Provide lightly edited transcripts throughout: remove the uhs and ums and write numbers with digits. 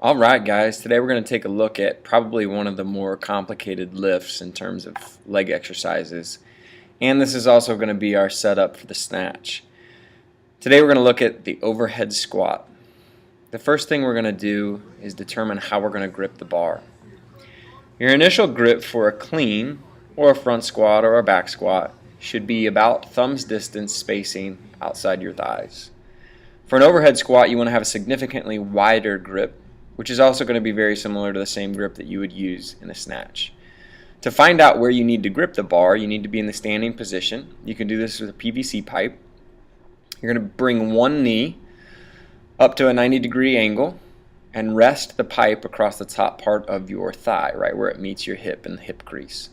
Alright guys, today we're going to take a look at probably one of the more complicated lifts in terms of leg exercises. And this is also going to be our setup for the snatch. Today we're going to look at the overhead squat. The first thing we're going to do is determine how we're going to grip the bar. Your initial grip for a clean or a front squat or a back squat should be about thumb's distance spacing outside your thighs. For an overhead squat, you want to have a significantly wider grip, which is also going to be very similar to the same grip that you would use in a snatch. To find out where you need to grip the bar, you need to be in the standing position. You can do this with a PVC pipe. You're going to bring one knee up to a 90-degree angle and rest the pipe across the top part of your thigh, right where it meets your hip in the hip crease.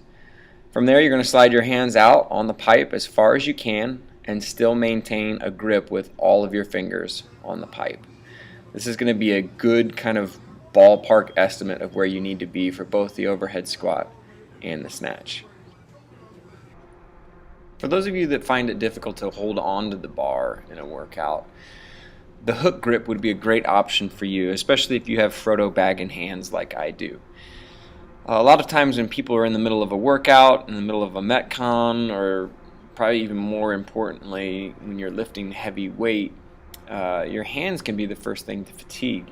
From there, you're going to slide your hands out on the pipe as far as you can and still maintain a grip with all of your fingers on the pipe. This is going to be a good kind of ballpark estimate of where you need to be for both the overhead squat and the snatch. For those of you that find it difficult to hold on to the bar in a workout, the hook grip would be a great option for you, especially if you have Frodo bagging hands like I do. A lot of times when people are in the middle of a workout, in the middle of a Metcon, or probably even more importantly when you're lifting heavy weight, your hands can be the first thing to fatigue.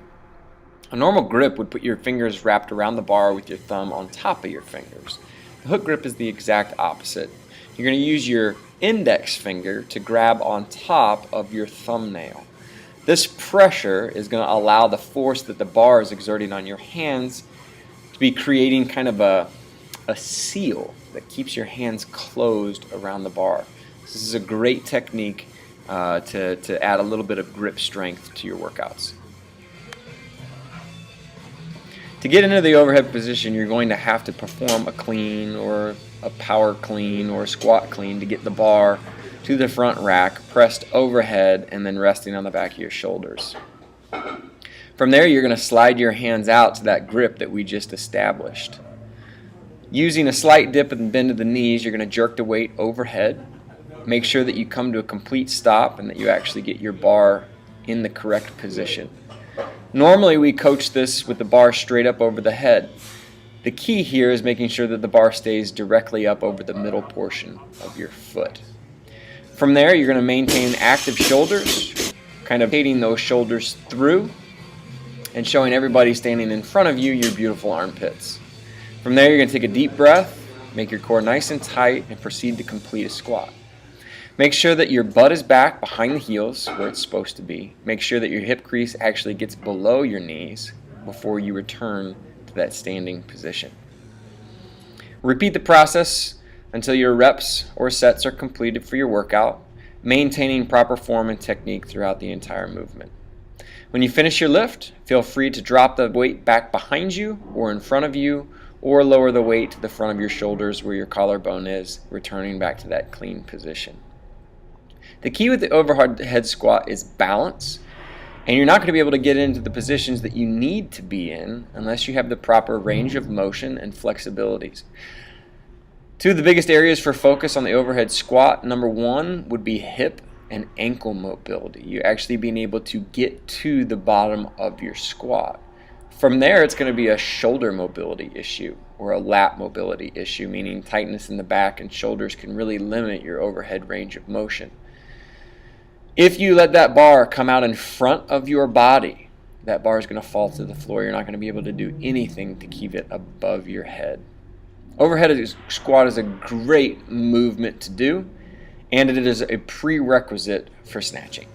A normal grip would put your fingers wrapped around the bar with your thumb on top of your fingers. The hook grip is the exact opposite. You're going to use your index finger to grab on top of your thumbnail. This pressure is going to allow the force that the bar is exerting on your hands to be creating kind of a seal that keeps your hands closed around the bar. This is a great technique to add a little bit of grip strength to your workouts. To get into the overhead position, you're going to have to perform a clean or a power clean or a squat clean to get the bar to the front rack, pressed overhead and then resting on the back of your shoulders. From there, you're going to slide your hands out to that grip that we just established. Using a slight dip and bend of the knees, you're going to jerk the weight overhead. Make sure that you come to a complete stop and that you actually get your bar in the correct position. Normally we coach this with the bar straight up over the head. The key here is making sure that the bar stays directly up over the middle portion of your foot. From there, you're going to maintain active shoulders, kind of rotating those shoulders through and showing everybody standing in front of you your beautiful armpits. From there, you're going to take a deep breath, make your core nice and tight, and proceed to complete a squat. Make sure that your butt is back behind the heels where it's supposed to be. Make sure that your hip crease actually gets below your knees before you return to that standing position. Repeat the process until your reps or sets are completed for your workout, maintaining proper form and technique throughout the entire movement. When you finish your lift, feel free to drop the weight back behind you or in front of you, or lower the weight to the front of your shoulders where your collarbone is, returning back to that clean position. The key with the overhead squat is balance, and you're not going to be able to get into the positions that you need to be in unless you have the proper range of motion and flexibilities. Two of the biggest areas for focus on the overhead squat, number one would be hip and ankle mobility. You actually being able to get to the bottom of your squat. From there, it's going to be a shoulder mobility issue or a lat mobility issue, meaning tightness in the back and shoulders can really limit your overhead range of motion. If you let that bar come out in front of your body, that bar is going to fall to the floor. You're not going to be able to do anything to keep it above your head. Overhead squat is a great movement to do, and it is a prerequisite for snatching.